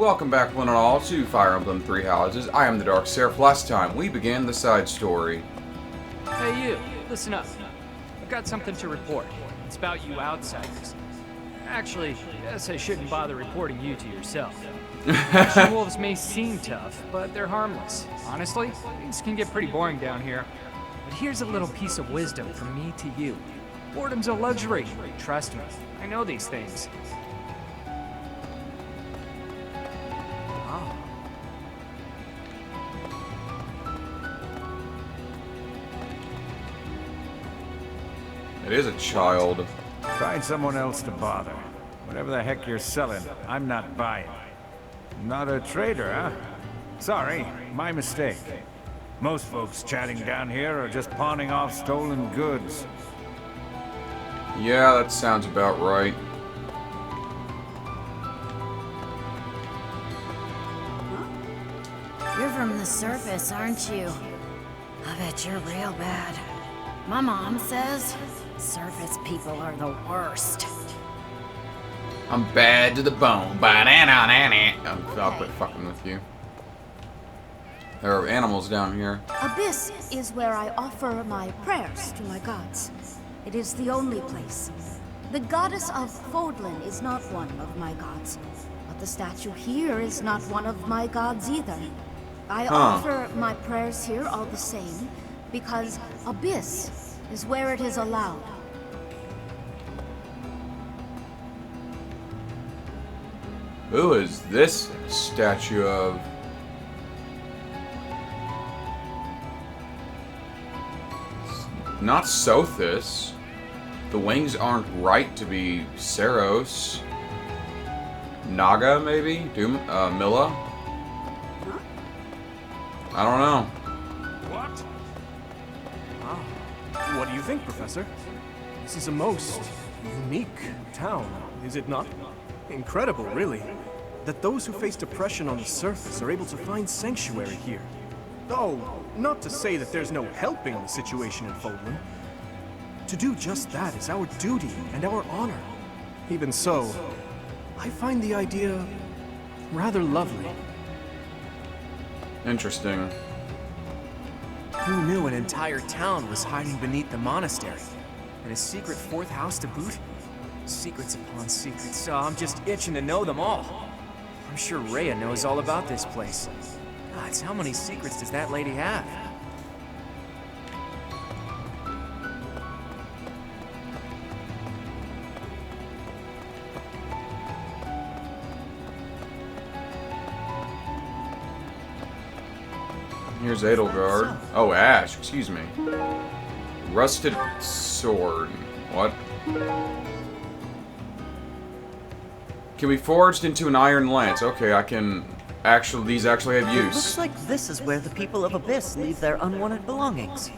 Welcome back one and all to Fire Emblem Three Houses. I am the Dark Seraph. Last time we began the side story. Hey you, listen up. I've got something to report. It's about you outsiders. Actually, I guess I shouldn't bother reporting you to yourself. Ashen Wolves may seem tough, but they're harmless. Honestly, things can get pretty boring down here. But here's a little piece of wisdom from me to you. Boredom's a luxury. Trust me, I know these things. It is a child. Find someone else to bother. Whatever the heck you're selling, I'm not buying. Not a trader, huh? Sorry, my mistake. Most folks chatting down here are just pawning off stolen goods. Yeah, that sounds about right. You're from the surface, aren't you? I bet you're real bad. My mom says surface people are the worst. I'm bad to the bone. I'll quit fucking with you. There are animals down here. Abyss is where I offer my prayers to my gods. It is the only place. The goddess of Fodlan is not one of my gods, but the statue here is not one of my gods either. I offer my prayers here all the same, because Abyss is where it is allowed. Who is this statue of? Not Sothis. The wings aren't right to be Saros. Naga, maybe? Milla? I don't know. What? Ah. What do you think, Professor? This is a most unique town, is it not? Incredible, really, that those who face depression on the surface are able to find sanctuary here. Though, not to say that there's no helping the situation in Fodlan. To do just that is our duty and our honor. Even so, I find the idea rather lovely. Interesting. Who knew an entire town was hiding beneath the monastery? And a secret fourth house to boot? Secrets upon secrets, so I'm just itching to know them all. I'm sure Rhea knows all about this place. Gods, how many secrets does that lady have? Here's Edelgard. Oh, Ash, excuse me. Rusted sword. What? Can be forged into an iron lance. Okay, I can actually, these actually have It use. looks like this is where the people of Abyss leave their unwanted belongings.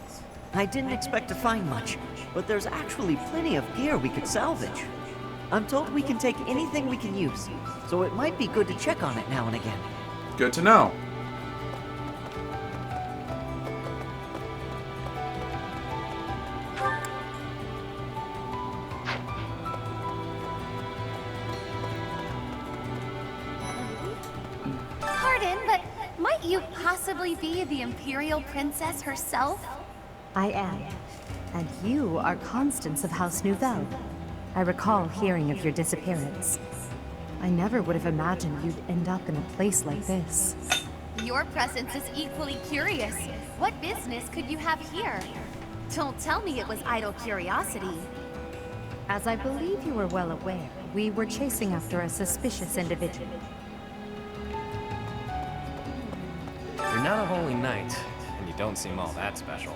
I didn't expect to find much, but there's actually plenty of gear we could salvage. I'm told we can take anything we can use, so it might be good to check on it now and again. Good to know. Pardon, but might you possibly be the Imperial Princess herself? I am. And you are Constance of House Nouvelle. I recall hearing of your disappearance. I never would have imagined you'd end up in a place like this. Your presence is equally curious. What business could you have here? Don't tell me it was idle curiosity. As I believe you were well aware, we were chasing after a suspicious individual. You're not a holy knight, and you don't seem all that special.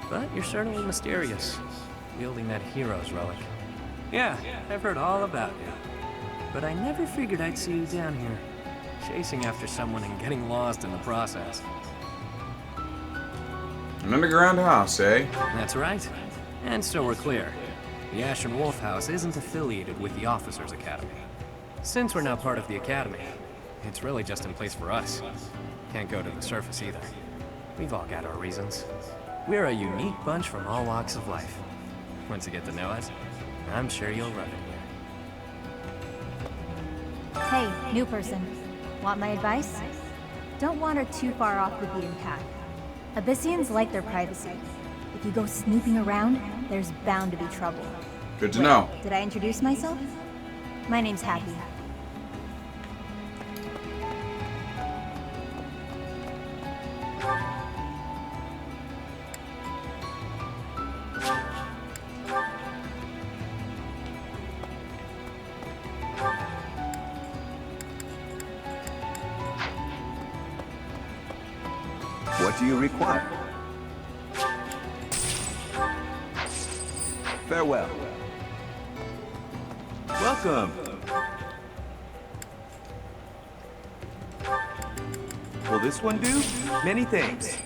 But you're certainly mysterious, wielding that hero's relic. Yeah, I've heard all about you. But I never figured I'd see you down here, chasing after someone and getting lost in the process. An underground house, eh? That's right. And so we're clear. The Ashen Wolf House isn't affiliated with the Officers Academy. Since we're now part of the Academy, it's really just in place for us. Can't go to the surface either. We've all got our reasons. We're a unique bunch from all walks of life. Once you get to know us, I'm sure you'll love it here. Hey, new person. Want my advice? Don't wander too far off the beaten path. Abyssians like their privacy. If you go snooping around, there's bound to be trouble. Good to know. Did I introduce myself? My name's Happy. What do you require? Farewell. Welcome. Will this one do? Many thanks.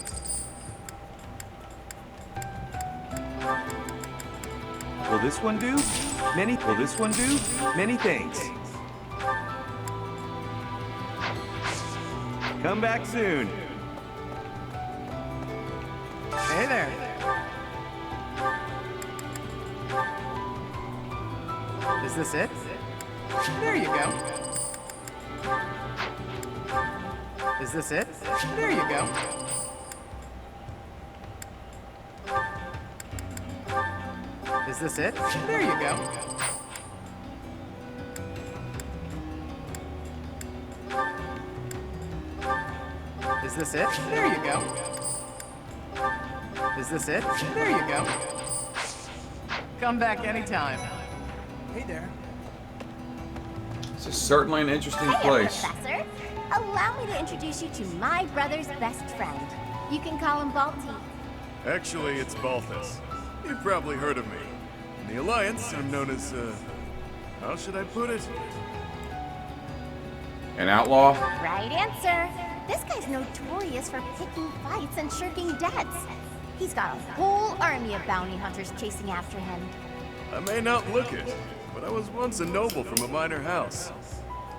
Will this one do? Will this one do? Many thanks. Come back soon. Hey there. Is this it? There you go. Is this it? There you go. Is this it? There you go. Is this it? There you go. Is this it? There you go. Come back anytime. Hey there. This is certainly an interesting Hey, place. Professor. Allow me to introduce you to my brother's best friend. You can call him Balti. Actually, it's Balthus. You've probably heard of me. In the Alliance, I'm known as, how should I put it? An outlaw? Right answer. This guy's notorious for picking fights and shirking debts. He's got a whole army of bounty hunters chasing after him. I may not look it, but I was once a noble from a minor house.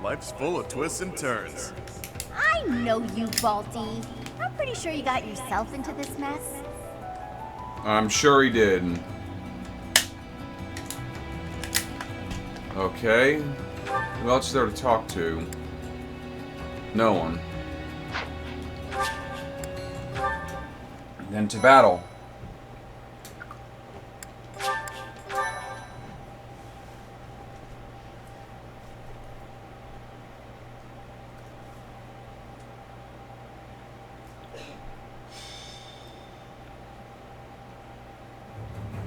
Life's full of twists and turns. I know you, Balti. I'm pretty sure you got yourself into this mess. I'm sure he did. Okay. Who else is there to talk to? No one. Then to battle.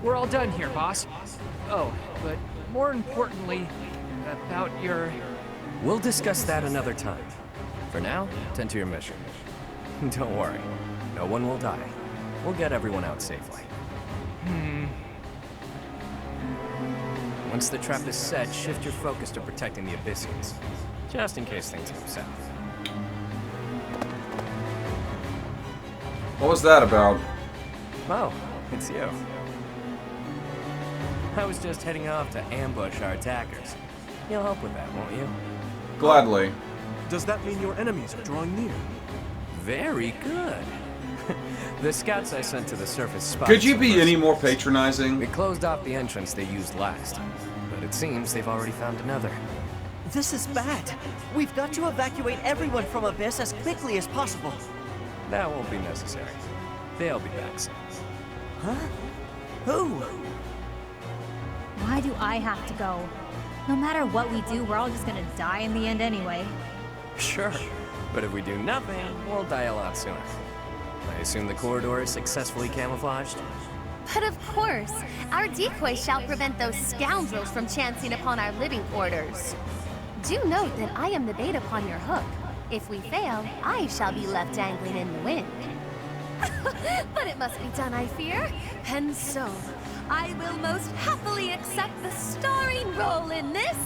We're all done here, boss. Oh, but more importantly, about your... We'll discuss that another time. For now, tend to your mission. Don't worry. No one will die. We'll get everyone out safely. Once the trap is set, shift your focus to protecting the Abyssians. Just in case things go south. What was that about? Oh, it's you. I was just heading off to ambush our attackers. You'll help with that, won't you? Gladly. Does that mean your enemies are drawing near? Very good. The scouts I sent to the surface spot. Could you be any more patronizing? We closed off the entrance they used last, but it seems they've already found another. This is bad. We've got to evacuate everyone from Abyss as quickly as possible. That won't be necessary. They'll be back soon. Huh? Who? Why do I have to go? No matter what we do, we're all just gonna die in the end anyway. Sure, but if we do nothing, we'll die a lot sooner. I assume the corridor is successfully camouflaged? But of course, our decoy shall prevent those scoundrels from chancing upon our living quarters. Do note that I am the bait upon your hook. If we fail, I shall be left dangling in the wind. But it must be done, I fear. And so, I will most happily accept the starring role in this.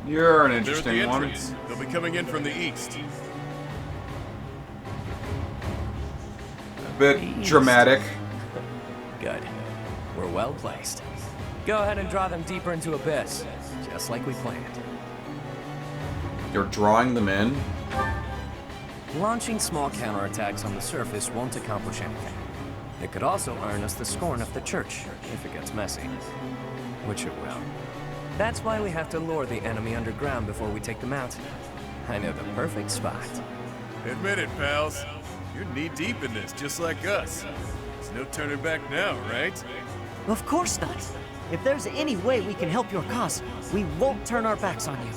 You're an They're at the interesting one. entrance. They'll be coming in from the east. A bit dramatic. Good. We're well placed. Go ahead and draw them deeper into Abyss, just like we planned. You're drawing them in? Launching small counterattacks on the surface won't accomplish anything. It could also earn us the scorn of the Church, if it gets messy. Which it will. That's why we have to lure the enemy underground before we take them out. I know the perfect spot. Admit it, pals. You're knee-deep in this, just like us. There's no turning back now, right? Of course not. If there's any way we can help your cause, we won't turn our backs on you.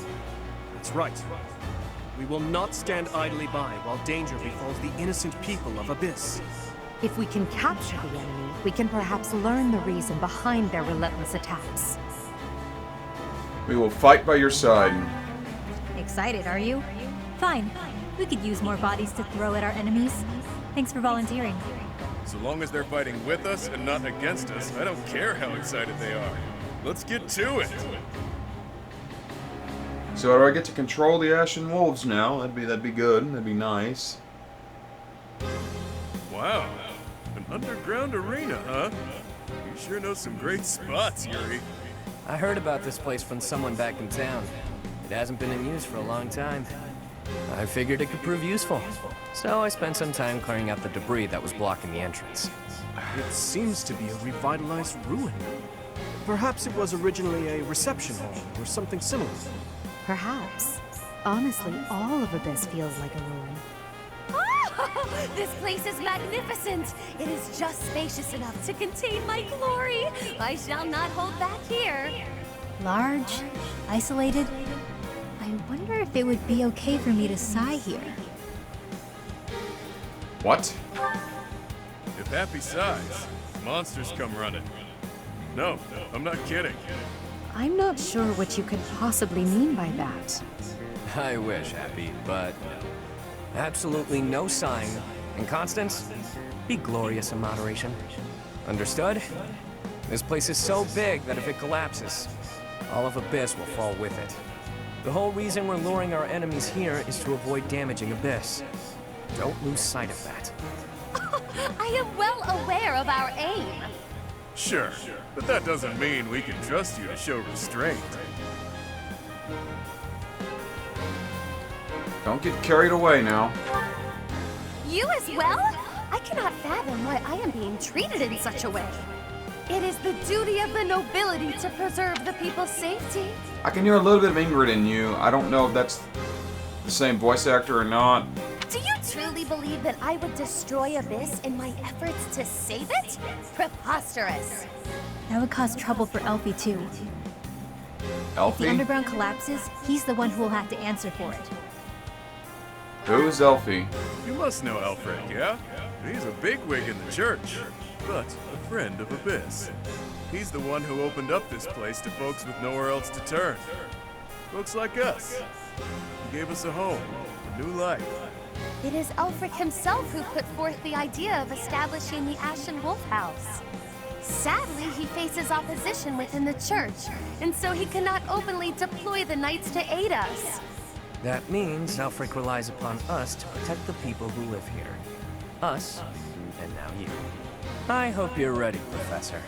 That's right. We will not stand idly by while danger befalls the innocent people of Abyss. If we can capture the enemy, we can perhaps learn the reason behind their relentless attacks. We will fight by your side. Excited, are you? Fine. We could use more bodies to throw at our enemies. Thanks for volunteering. So long as they're fighting with us and not against us, I don't care how excited they are. Let's get to it! So do I get to control the Ashen Wolves now? That'd be good. That'd be nice. Wow. An underground arena, huh? You sure know some great spots, Yuri. I heard about this place from someone back in town. It hasn't been in use for a long time. I figured it could prove useful. So I spent some time clearing out the debris that was blocking the entrance. It seems to be a revitalized ruin. Perhaps it was originally a reception hall or something similar. Perhaps. Honestly, all of Abyss feels like a ruin. Oh, this place is magnificent. It is just spacious enough to contain my glory. I shall not hold back here. Large, isolated. I wonder if it would be okay for me to sigh here. What? If Happy sighs, monsters come running. No, I'm not kidding. I'm not sure what you could possibly mean by that. I wish, Happy, but no. Absolutely no sign. And Constance, be glorious in moderation. Understood? This place is so big that if it collapses, all of Abyss will fall with it. The whole reason we're luring our enemies here is to avoid damaging Abyss. Don't lose sight of that. I am well aware of our aim. Sure, but that doesn't mean we can trust you to show restraint. Don't get carried away now. You as well? I cannot fathom why I am being treated in such a way. It is the duty of the nobility to preserve the people's safety. I can hear a little bit of Ingrid in you. I don't know if that's the same voice actor or not. Do you truly believe that I would destroy Abyss in my efforts to save it? Preposterous. That would cause trouble for Elfie too. If the Elfie? underground collapses, he's the one who will have to answer for it. Who's Elfie? You must know Alfred, yeah? He's a bigwig in the church, but a friend of Abyss. He's the one who opened up this place to folks with nowhere else to turn. Folks like us. He gave us a home, a new life. It is Ulfric himself who put forth the idea of establishing the Ashen Wolf House. Sadly, he faces opposition within the church, and so he cannot openly deploy the knights to aid us. That means Alfric relies upon us to protect the people who live here. Us, and now you. I hope you're ready, Professor.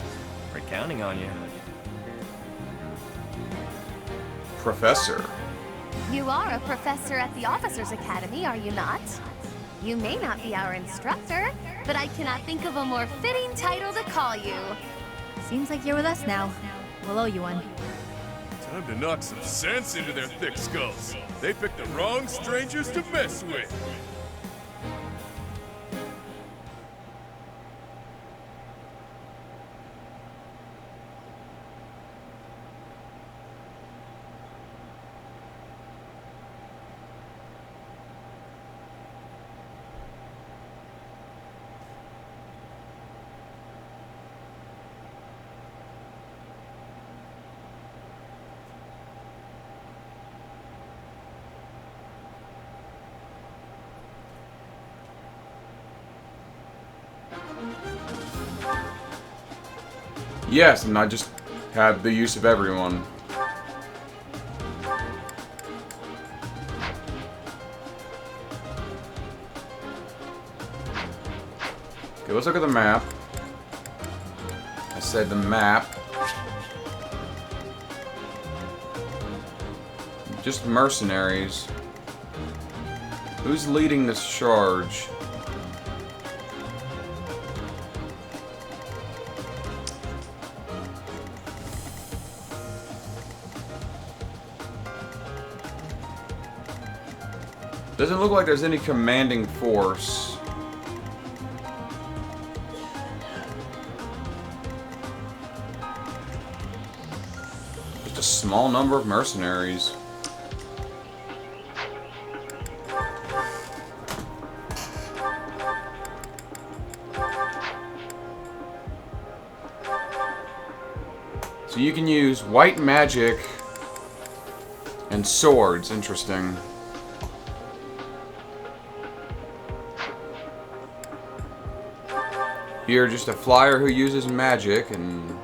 We're counting on you. Professor? You are a professor at the Officers Academy, are you not? You may not be our instructor, but I cannot think of a more fitting title to call you. Seems like you're with us now. We'll owe you one. Time to knock some sense into their thick skulls. They picked the wrong strangers to mess with. Yes, and I just have the use of everyone. Okay, let's look at the map. I said the map. Just mercenaries. Who's leading this charge? Doesn't look like there's any commanding force. Just a small number of mercenaries. So you can use white magic and swords. Interesting. You're just a flyer who uses magic and...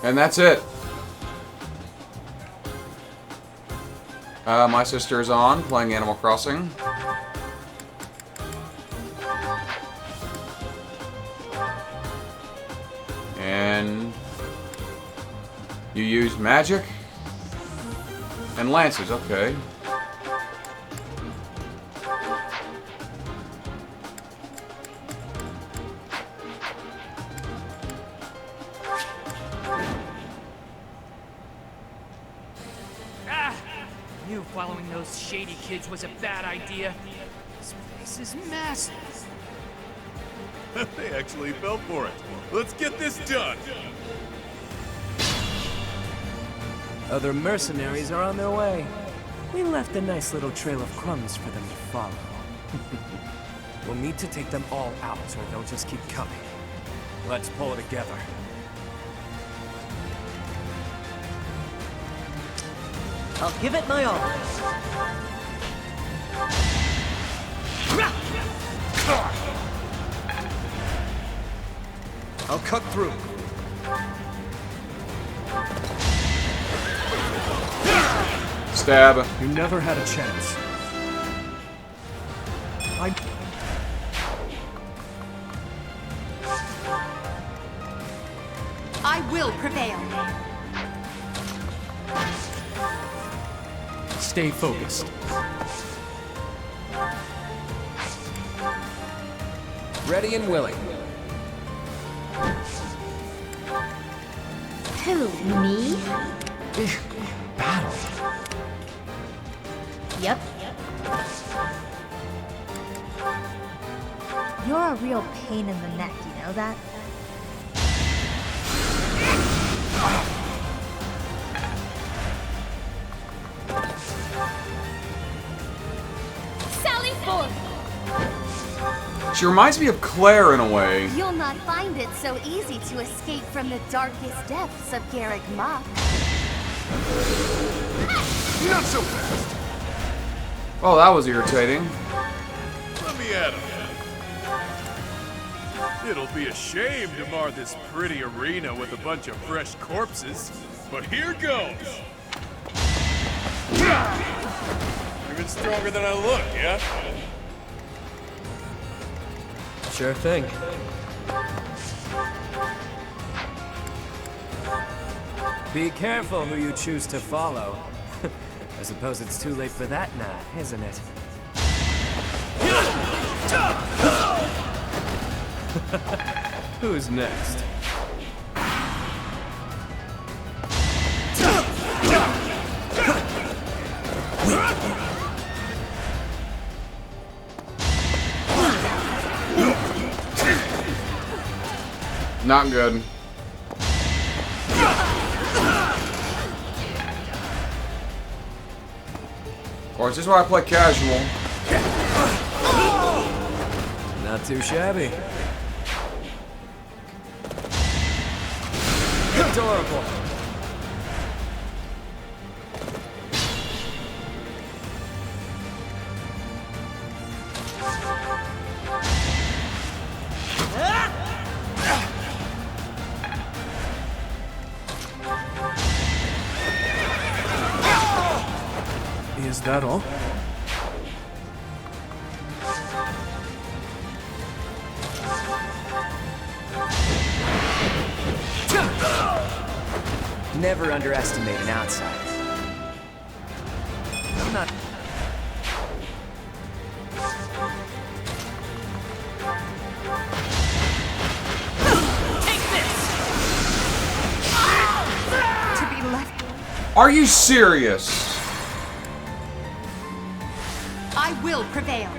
And that's it. My sister is on, playing Animal Crossing. And... You use magic and lances, okay. Knew following those shady kids was a bad idea. This place is massive. They actually fell for it. Let's get this done. Other mercenaries are on their way. We left a nice little trail of crumbs for them to follow. We'll need to take them all out, or they'll just keep coming. Let's pull it together. I'll give it my all. I'll cut through. Stab. You never had a chance. I will prevail. Stay focused. Ready and willing. Who, me? Battle. Yep. You're a real pain in the neck, you know that? Sally forth! She reminds me of Claire in a way. You'll not find it so easy to escape from the darkest depths of Garrick Mach. Not so fast. Oh, that was irritating. Let me at him. It'll be a shame to mar this pretty arena with a bunch of fresh corpses, but here goes. Even stronger than I look, yeah? Sure thing. Be careful who you choose to follow. I suppose it's too late for that now, isn't it? Who's next? Not good. Or is this why I play casual? Not too shabby. Adorable. Is that all? Never underestimate an outsider. I'm not... To be left Are you serious? I will prevail.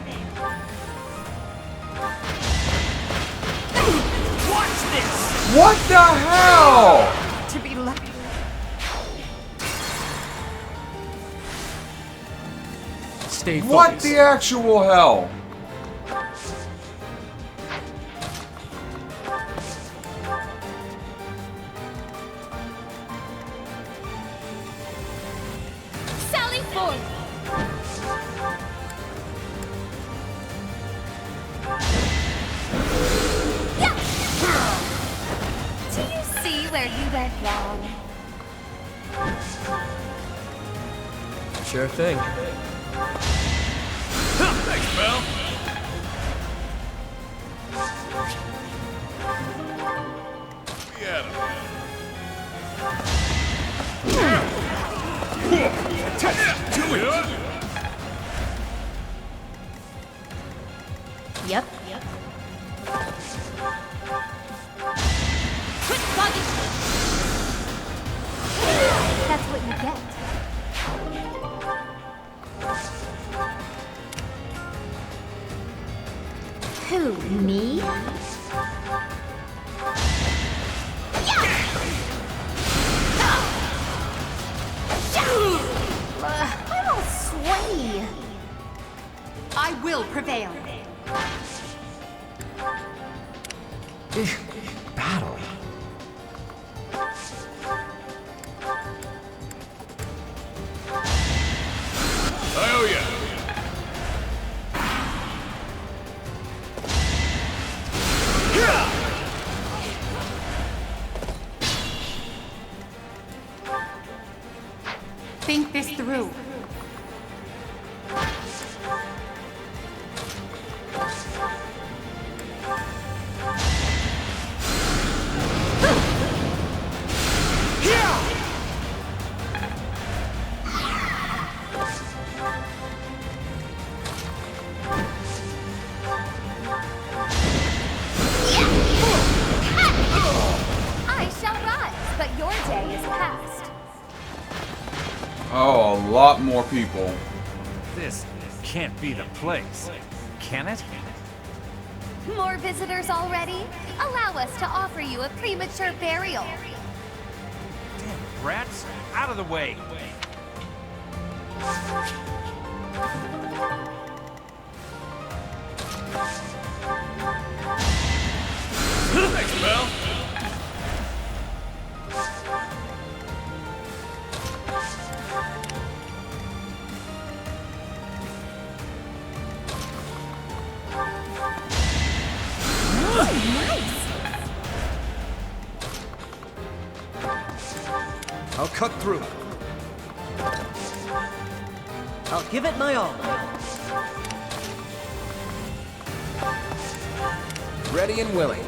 Watch this! What the hell? To be left. Stay focused. What the actual hell? Sally forth! Yeah! Do you see where you went wrong? Sure thing. Thanks, pal. Get him. Do it. Yep. Quick buggy! That's what you get. Who, me? I'm all sweaty. I will prevail. Battle. Oh yeah. Think this through. I shall rise, but your day is past. Oh, a lot more people. This can't be the place. Can it? More visitors already? Allow us to offer you a premature burial. Damn rats! Out of the way! Thanks, pal. I'll cut through. I'll give it my all. Ready and willing.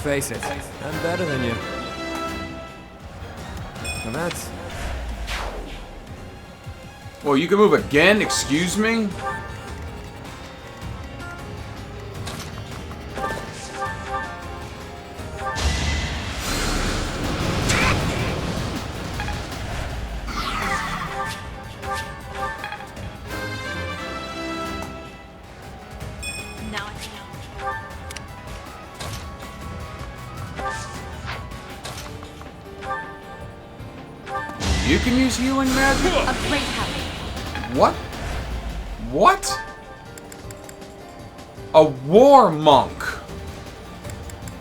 Face it, I'm better than you. Now that's... Well, you can move again? Excuse me? Now You can use healing magic? A great help. What? What? A war monk.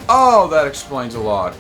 Oh, that explains a lot.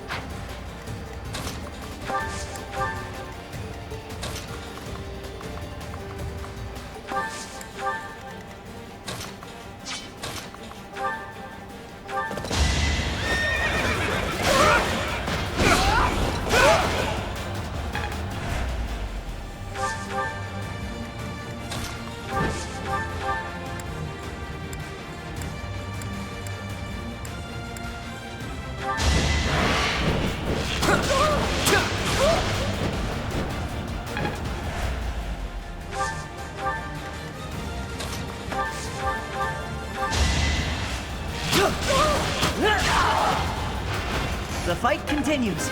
fight continues.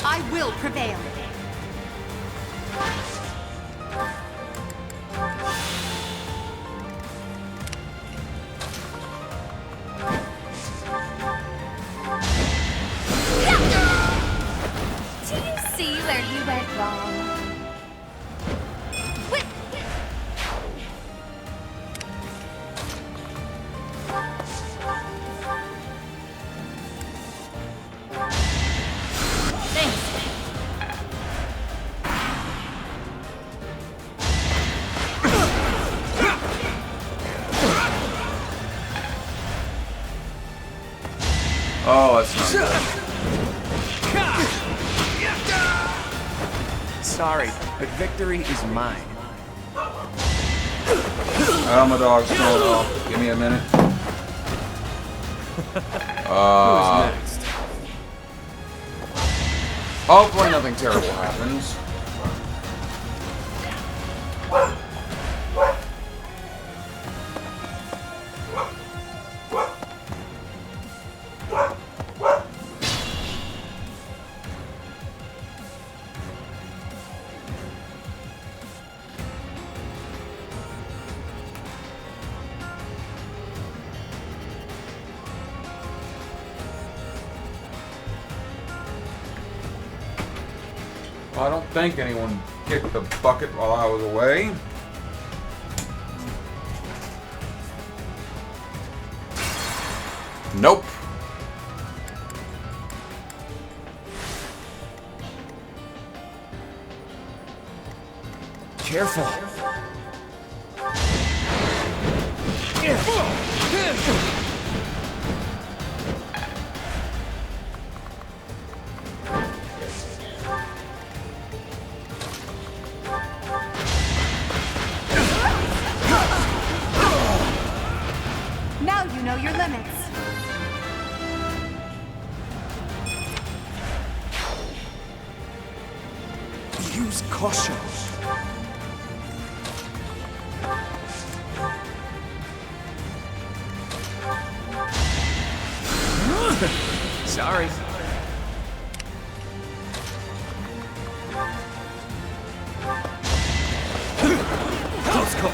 I will prevail. Do you see where you went wrong? Oh, that's not good. Sorry, but victory is mine. Oh, my dog's going off. Give me a minute. Who's next? Hopefully nothing terrible happens. I don't think anyone kicked the bucket while I was away. Nope. Careful. Now you know your limits. Use caution. Sorry. Close call.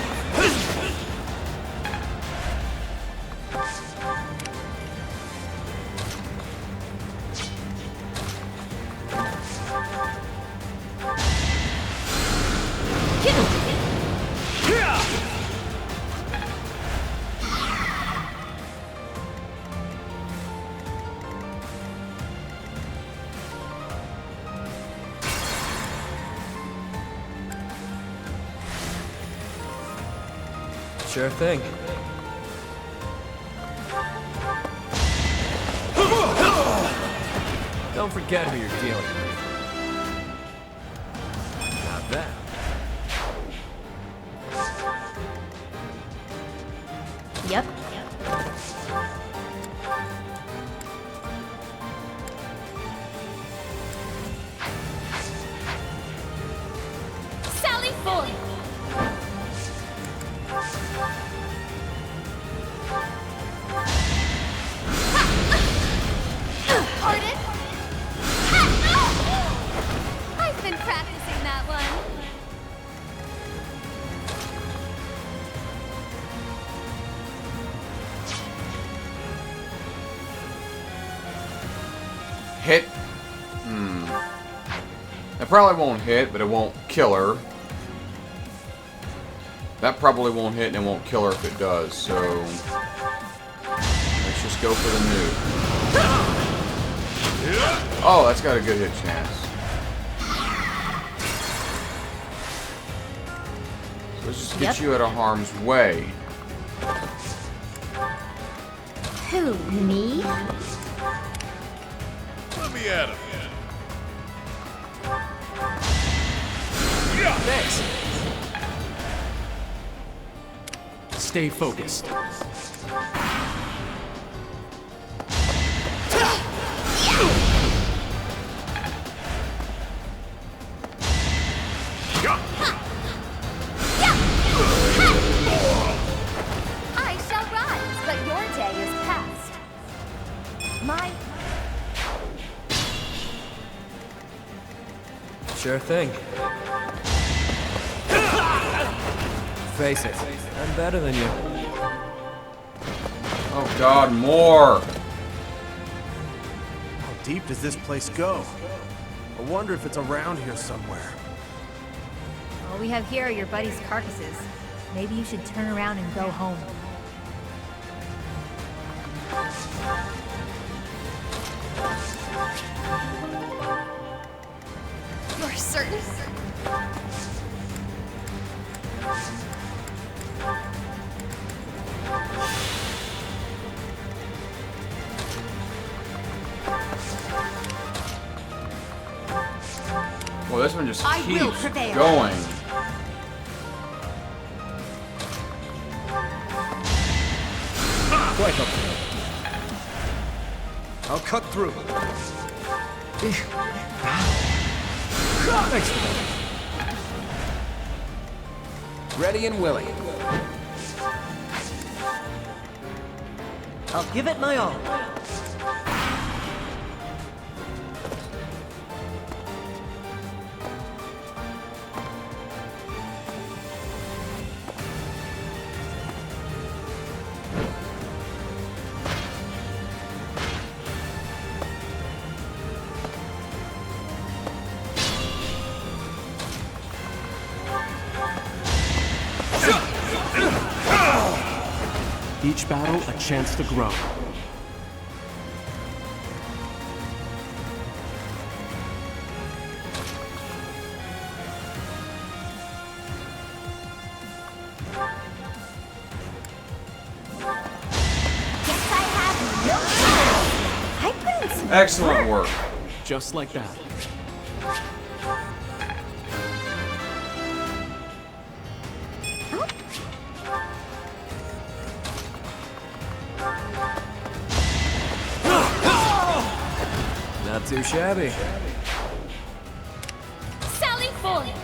Sure thing. Don't forget who you're dealing with. Not that. Yep. Sally forth! Pardon? I've been practicing that one. Hit. That probably won't hit, but it won't kill her. That probably won't hit and it won't kill her if it does, so let's just go for the nuke. Oh, that's got a good hit chance. So let's just get you out of harm's way. Who, me? Let me at him. Thanks. Stay focused. Sure thing. Face it, I'm better than you. Oh God, more! How deep does this place go? I wonder if it's around here somewhere. All we have here are your buddies' carcasses. Maybe you should turn around and go home. You're certain? Well, this one just I will keeps prevail. going. Quite okay. I'll cut through. Thanks for that. Ready and willing. I'll give it my all. Each battle, a chance to grow. Excellent work. Just like that. Not too shabby. Sally forth!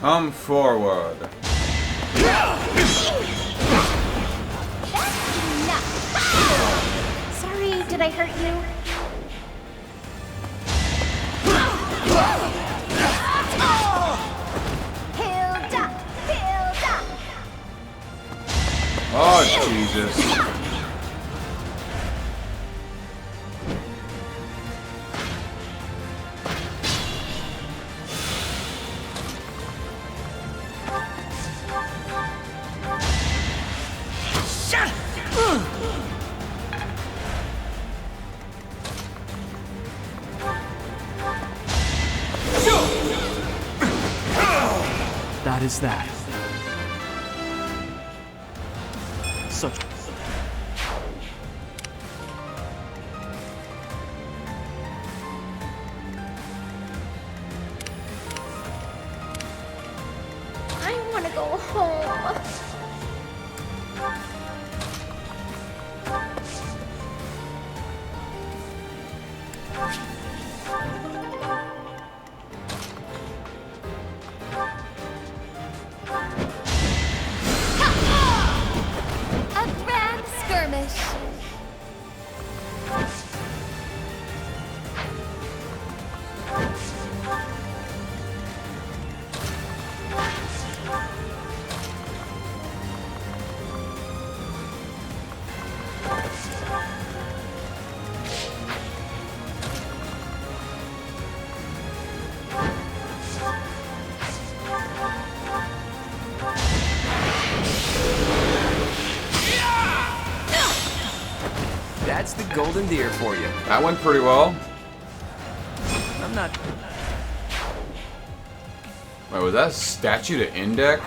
Come forward. Sorry, did I hurt you? Hilda! Hilda! Oh, Jesus. That is that. Such... I want to go home. A grand skirmish. That's the golden deer for you. That went pretty well. I'm not... Wait, was that a statue to Indec?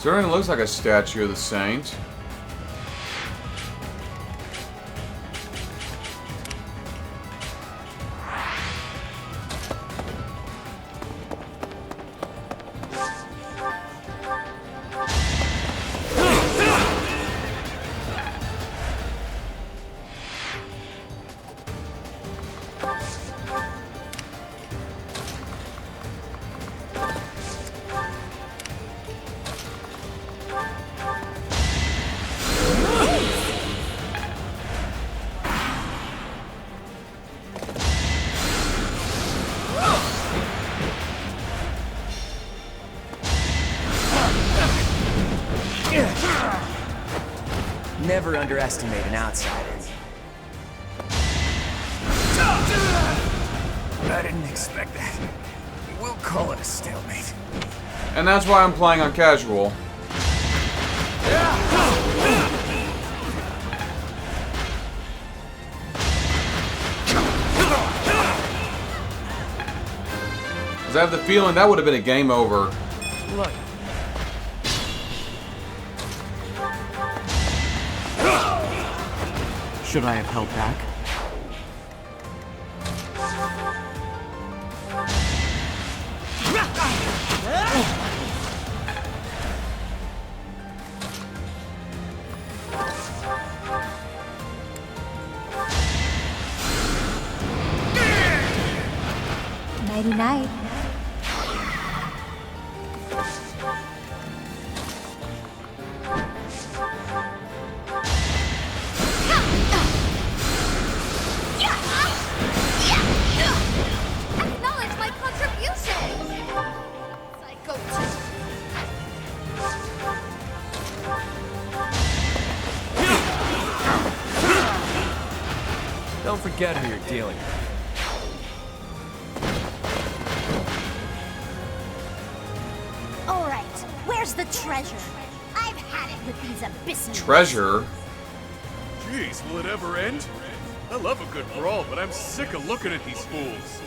Certainly looks like a statue of the saint. Never underestimate an outsider. I didn't expect that. We'll call it a stalemate. And that's why I'm playing on casual. Because I have the feeling that would have been a game over. Look. Should I have held back? Nighty-night. Acknowledge my contribution! Psycho Don't forget who you're dealing with. All right, where's the treasure? I've had it with these abyssal. Treasure? Jeez, will it ever end? I love a good brawl, but I'm sick of looking at these fools.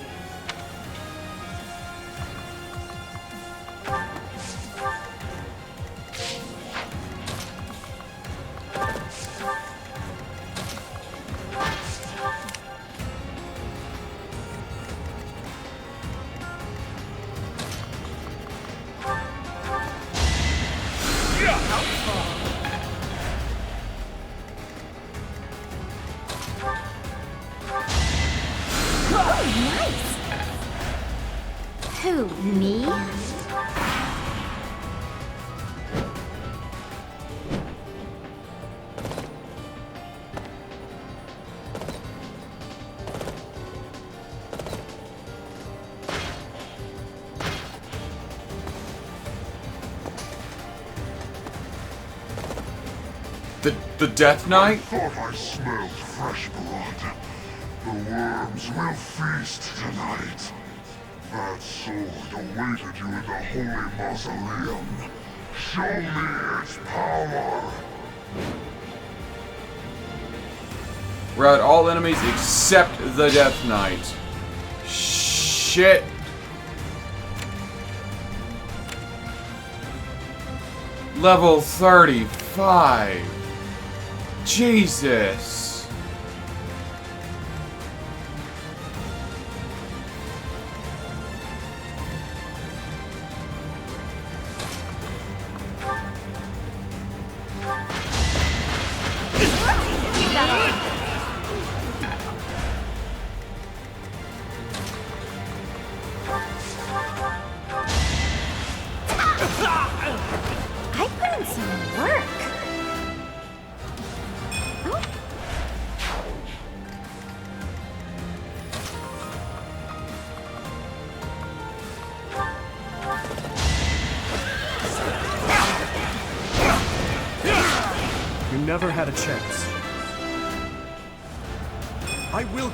Who, me? The Death Knight? I thought I smelled fresh blood. The worms will feast tonight. That sword awaited you in the holy mausoleum. Show me its power. Routed all enemies except the Death Knight. Shit. Level 35. Jesus. I put in some work. You never had a chance. I will...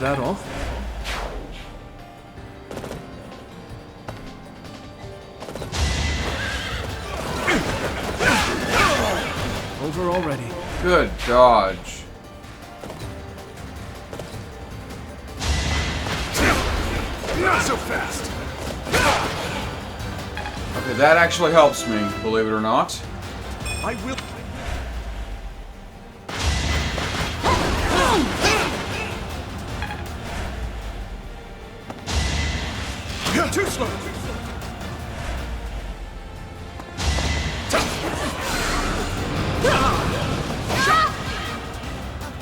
that all? Over already. Good dodge. Not so fast. Okay, that actually helps me, believe it or not. I will. Too slow. Of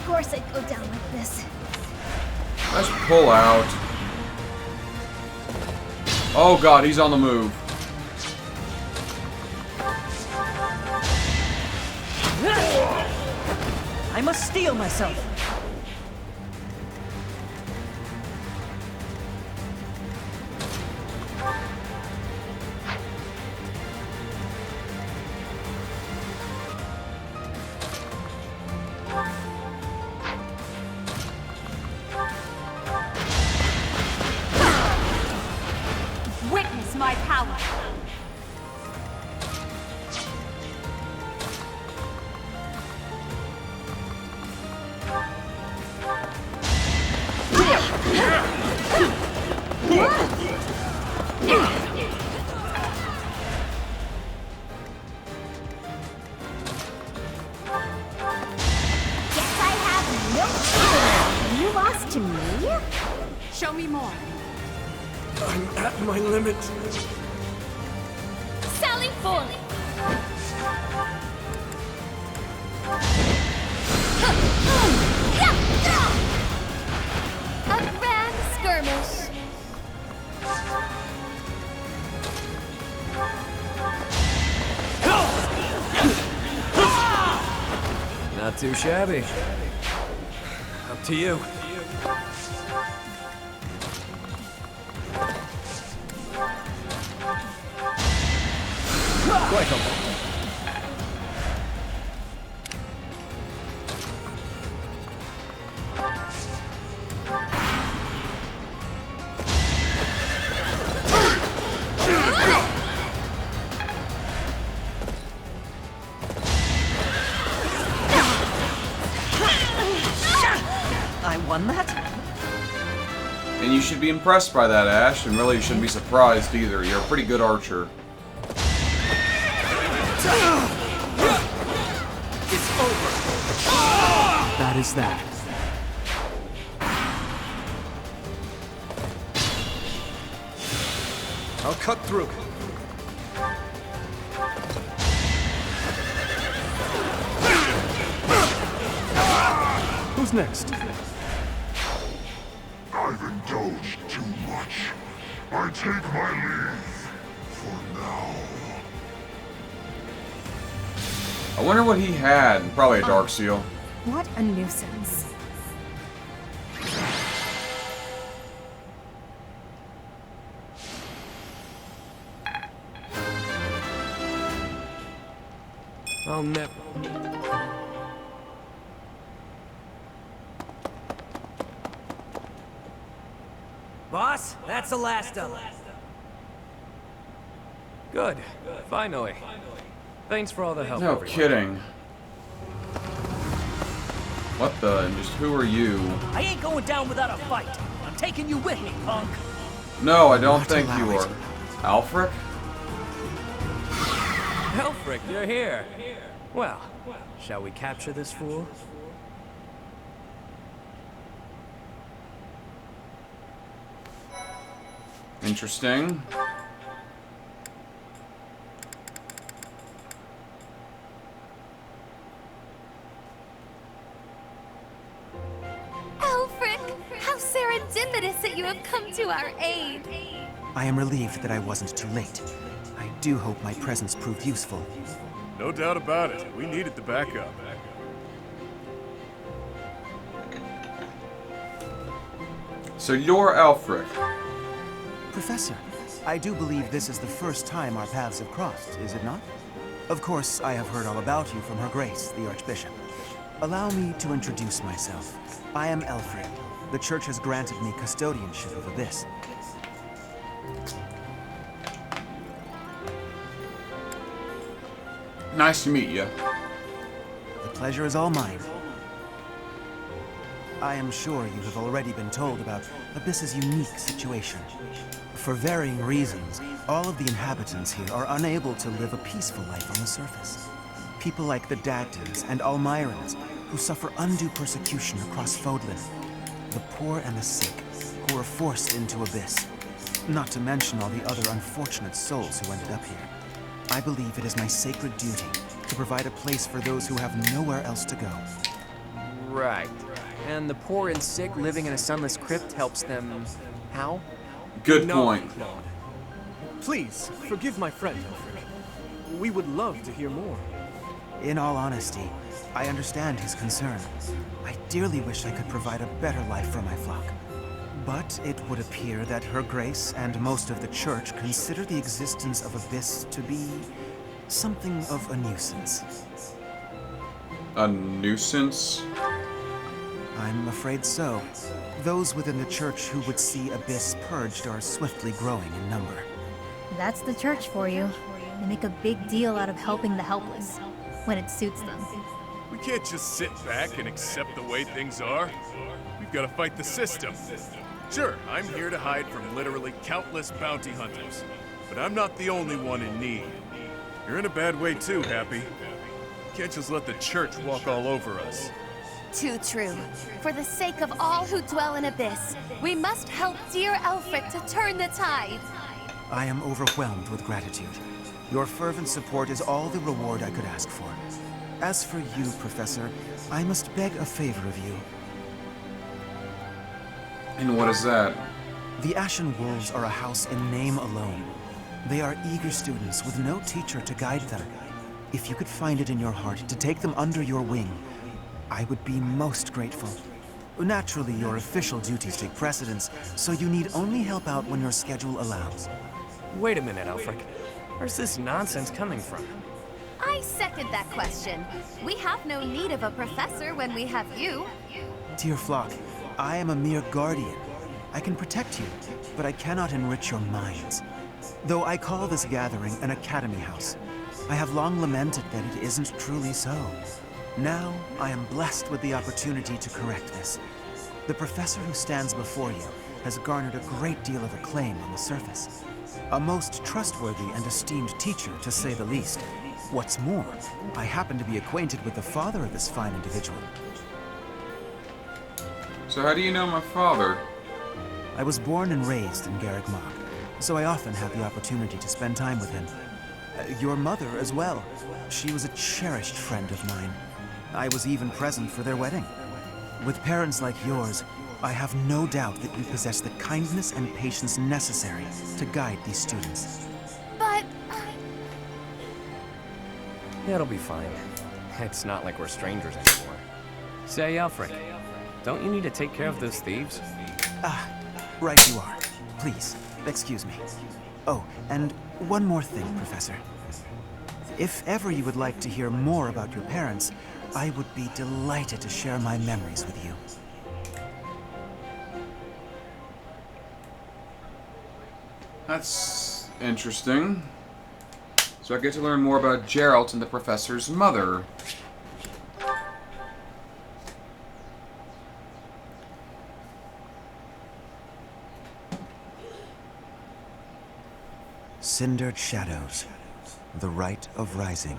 course I'd go down like this. Let's pull out. Oh god, he's on the move. I must steel myself. Witness my power. Guess I have no clue. You lost to me? Show me more. I'm at my limit. Sally forth! A grand skirmish. Not too shabby. Up to you. Welcome. I won that? And you should be impressed by that, Ash, and really you shouldn't be surprised either. You're a pretty good archer. It's over. That is that. I'll cut through. Who's next? I've indulged too much. I take my leave for now. I wonder what he had. Probably a Dark Seal. What a nuisance. I'll never. Boss, that's the last of them. Good. Finally. Thanks for all the help. No everyone. kidding. What the? And just who are you? I ain't going down without a fight. I'm taking you with me, punk. No, I don't think you are. Alfric? Helfric, you're here. Well, shall we capture this fool? Interesting. Alfric, how serendipitous that you have come to our aid. I am relieved that I wasn't too late. I do hope my presence proved useful. No doubt about it. We needed the backup. So you're Alfric. Professor, I do believe this is the first time our paths have crossed, is it not? Of course, I have heard all about you from Her Grace, the Archbishop. Allow me to introduce myself. I am Elfric, Prince of the Dark Arts. I am the church has granted me custodianship of Abyss. Nice to meet you. The pleasure is all mine. I am sure you have already been told about Abyss's unique situation. For varying reasons, all of the inhabitants here are unable to live a peaceful life on the surface. People like the Dagtons and Almirans, who suffer undue persecution across Fodlan. The poor and the sick, who are forced into Abyss. Not to mention all the other unfortunate souls who ended up here. I believe it is my sacred duty to provide a place for those who have nowhere else to go. Right. And the poor and sick living in a sunless crypt helps them... how? Good No, point. Claude. Please, forgive my friend, Elfric. We would love to hear more. In all honesty, I understand his concern. I dearly wish I could provide a better life for my flock. But it would appear that Her Grace and most of the Church consider the existence of Abyss to be something of a nuisance. A nuisance? I'm afraid so. Those within the Church who would see Abyss purged are swiftly growing in number. That's the church for you. They make a big deal out of helping the helpless, when it suits them. We can't just sit back and accept the way things are. We've got to fight the system. Sure, I'm here to hide from literally countless bounty hunters, but I'm not the only one in need. You're in a bad way too, Happy. Can't just let the church walk all over us. Too true. For the sake of all who dwell in Abyss, we must help dear Elfric to turn the tide. I am overwhelmed with gratitude. Your fervent support is all the reward I could ask for. As for you, Professor, I must beg a favor of you. And what is that? The Ashen Wolves are a house in name alone. They are eager students with no teacher to guide them. If you could find it in your heart to take them under your wing, I would be most grateful. Naturally, your official duties take precedence, so you need only help out when your schedule allows. Wait a minute, Elfric. Where's this nonsense coming from? I second that question. We have no need of a professor when we have you. Dear flock, I am a mere guardian. I can protect you, but I cannot enrich your minds. Though I call this gathering an academy house, I have long lamented that it isn't truly so. Now, I am blessed with the opportunity to correct this. The professor who stands before you has garnered a great deal of acclaim on the surface. A most trustworthy and esteemed teacher, to say the least. What's more, I happen to be acquainted with the father of this fine individual. So how do you know my father? I was born and raised in Garreg Mach, so I often have the opportunity to spend time with him. Your mother as well. She was a cherished friend of mine. I was even present for their wedding. With parents like yours, I have no doubt that you possess the kindness and patience necessary to guide these students. But... It'll be fine. It's not like we're strangers anymore. Say, Elfric, don't you need to take care of those thieves? Ah, right you are. Please, excuse me. Oh, and one more thing, Professor. If ever you would like to hear more about your parents, I would be delighted to share my memories with you. That's interesting. So I get to learn more about Geralt and the professor's mother. Cindered shadows, the rite of rising.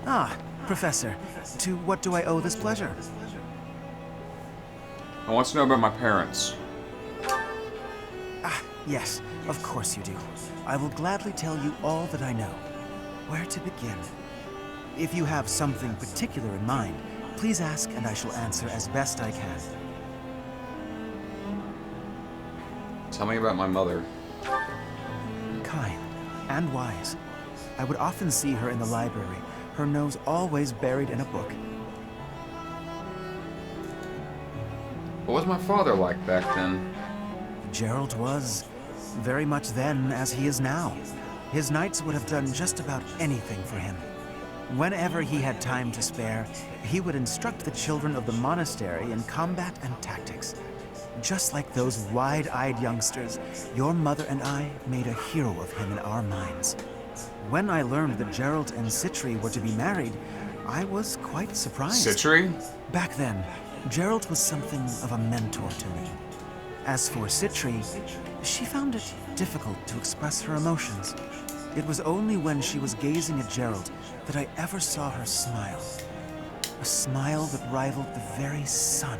Ah, Professor, to what do I owe this pleasure? I want to know about my parents. Ah, yes, of course you do. I will gladly tell you all that I know. Where to begin? If you have something particular in mind, please ask and I shall answer as best I can. Tell me about my mother. Kind and wise. I would often see her in the library, her nose always buried in a book. What was my father like back then? Gerald was very much then as he is now. His knights would have done just about anything for him. Whenever he had time to spare, he would instruct the children of the monastery in combat and tactics. Just like those wide-eyed youngsters, your mother and I made a hero of him in our minds. When I learned that Geralt and Citri were to be married, I was quite surprised. Citri? Back then, Geralt was something of a mentor to me. As for Citri, she found it difficult to express her emotions. It was only when she was gazing at Geralt that I ever saw her smile. A smile that rivaled the very sun.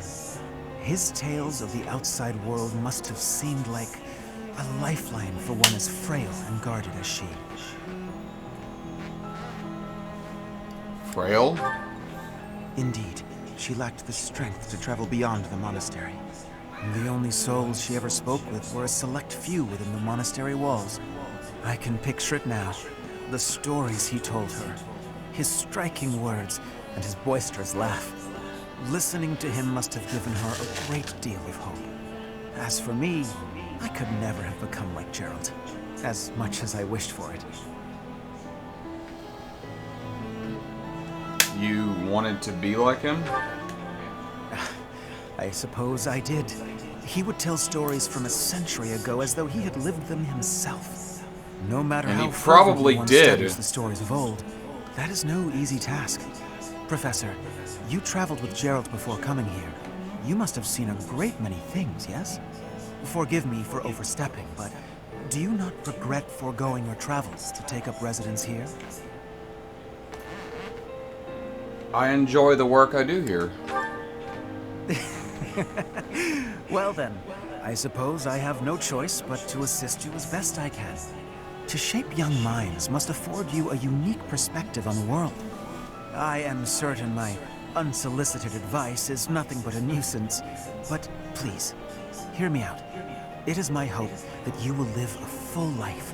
His tales of the outside world must have seemed like a lifeline for one as frail and guarded as she. Frail? Indeed, she lacked the strength to travel beyond the monastery. The only souls she ever spoke with were a select few within the monastery walls. I can picture it now. The stories he told her, his striking words, and his boisterous laugh. Listening to him must have given her a great deal of hope. As for me, I could never have become like Geralt, as much as I wished for it. You wanted to be like him? I suppose I did. He would tell stories from a century ago as though he had lived them himself. No matter And how he probably one did. studies the stories of old, that is no easy task. Professor, you traveled with Geralt before coming here. You must have seen a great many things, yes? Forgive me for overstepping, but do you not regret foregoing your travels to take up residence here? I enjoy the work I do here. Well then, I suppose I have no choice but to assist you as best I can. To shape young minds must afford you a unique perspective on the world. I am certain my unsolicited advice is nothing but a nuisance, but please, hear me out. It is my hope that you will live a full life,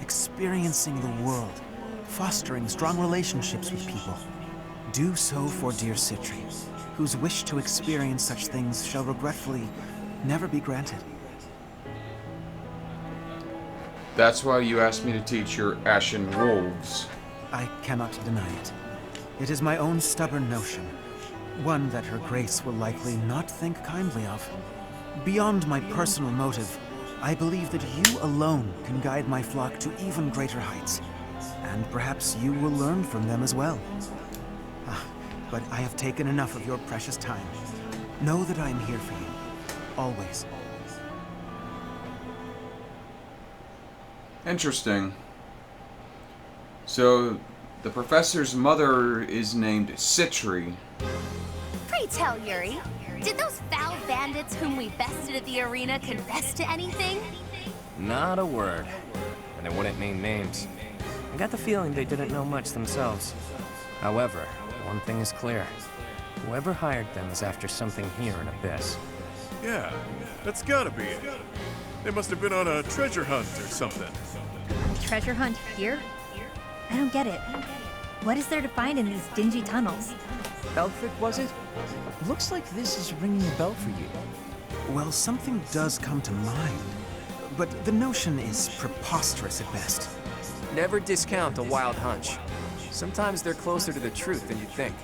experiencing the world, fostering strong relationships with people. Do so for dear Citri, whose wish to experience such things shall regretfully never be granted. That's why you asked me to teach your Ashen Wolves. I cannot deny it. It is my own stubborn notion, one that her grace will likely not think kindly of. Beyond my personal motive, I believe that you alone can guide my flock to even greater heights, and perhaps you will learn from them as well. But I have taken enough of your precious time. Know that I am here for you, always. Interesting. So, the professor's mother is named Citri. Pray tell, Yuri, did those foul bandits whom we bested at the arena confess to anything? Not a word. And they wouldn't name names. I got the feeling they didn't know much themselves. However, one thing is clear. Whoever hired them is after something here in Abyss. Yeah, that's gotta be it. They must have been on a treasure hunt or something. Treasure hunt here? I don't get it. What is there to find in these dingy tunnels? Elfric, was it? Looks like this is ringing a bell for you. Well, something does come to mind, but the notion is preposterous at best. Never discount a wild hunch. Sometimes they're closer to the truth than you think.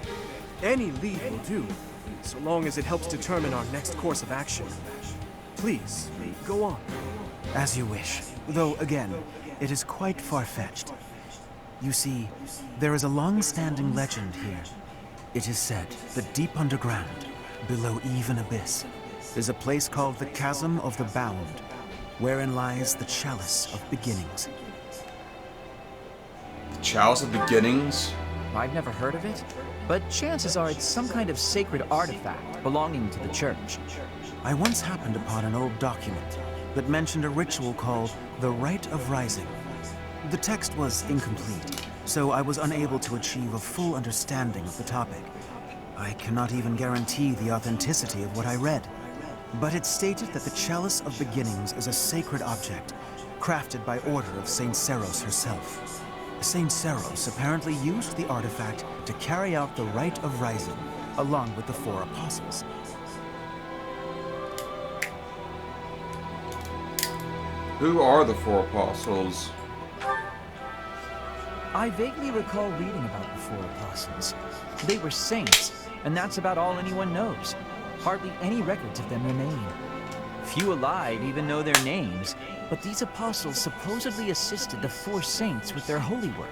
Any lead will do, so long as it helps determine our next course of action. Please, go on. As you wish, though again, it is quite far-fetched. You see, there is a long-standing legend here. It is said that deep underground, below even Abyss, is a place called the Chasm of the Bound, wherein lies the Chalice of Beginnings. The Chalice of Beginnings? I've never heard of it, but chances are it's some kind of sacred artifact belonging to the church. I once happened upon an old document that mentioned a ritual called the Rite of Rising. The text was incomplete, so I was unable to achieve a full understanding of the topic. I cannot even guarantee the authenticity of what I read, but it stated that the Chalice of Beginnings is a sacred object, crafted by order of Saint Seros herself. Saint Seros apparently used the artifact to carry out the Rite of Rising, along with the 4 apostles. Who are the four apostles? I vaguely recall reading about the four apostles. They were saints, and that's about all anyone knows. Hardly any records of them remain. Few alive even know their names, but these apostles supposedly assisted the four saints with their holy work.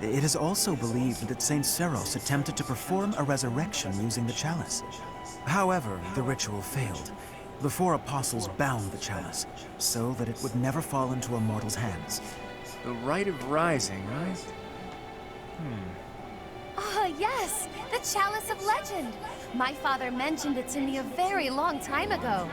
It is also believed that Saint Seros attempted to perform a resurrection using the chalice. However, the ritual failed. The four apostles bound the chalice, so that it would never fall into a mortal's hands. The Rite of Rising, right? Ah, yes! The Chalice of Legend! My father mentioned it to me a very long time ago.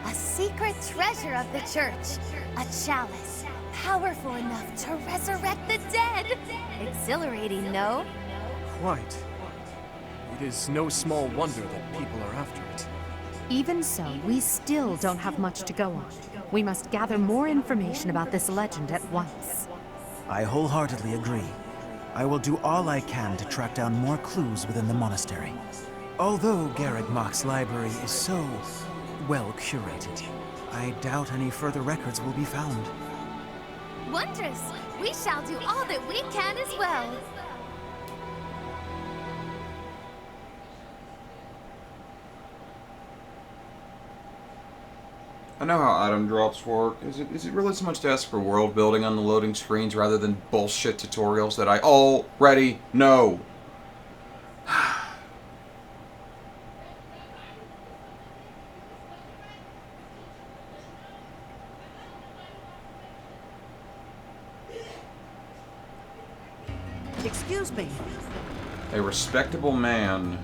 A secret treasure of the church. A chalice. Powerful enough to resurrect the dead! Exhilarating, no? Quite. It is no small wonder that people are after it. Even so, we still don't have much to go on. We must gather more information about this legend at once. I wholeheartedly agree. I will do all I can to track down more clues within the monastery. Although Garreg Mach's library is so well curated, I doubt any further records will be found. Wondrous! We shall do all that we can as well. I know how item drops work. Is it really so much to ask for world building on the loading screens rather than bullshit tutorials that I already know? Excuse me. A respectable man.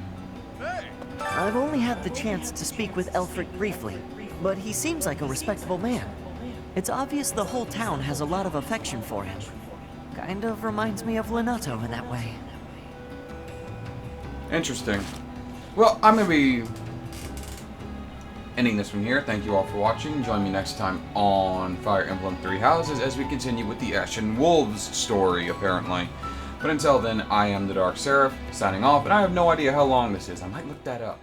I've only had the chance to speak with Elfric briefly, but he seems like a respectable man. It's obvious the whole town has a lot of affection for him. Kind of reminds me of Lenato in that way. Interesting. Well, I'm going to be ending this one here. Thank you all for watching. Join me next time on Fire Emblem Three Houses as we continue with the Ashen Wolves story, apparently. But until then, I am the Dark Seraph, signing off, and I have no idea how long this is. I might look that up.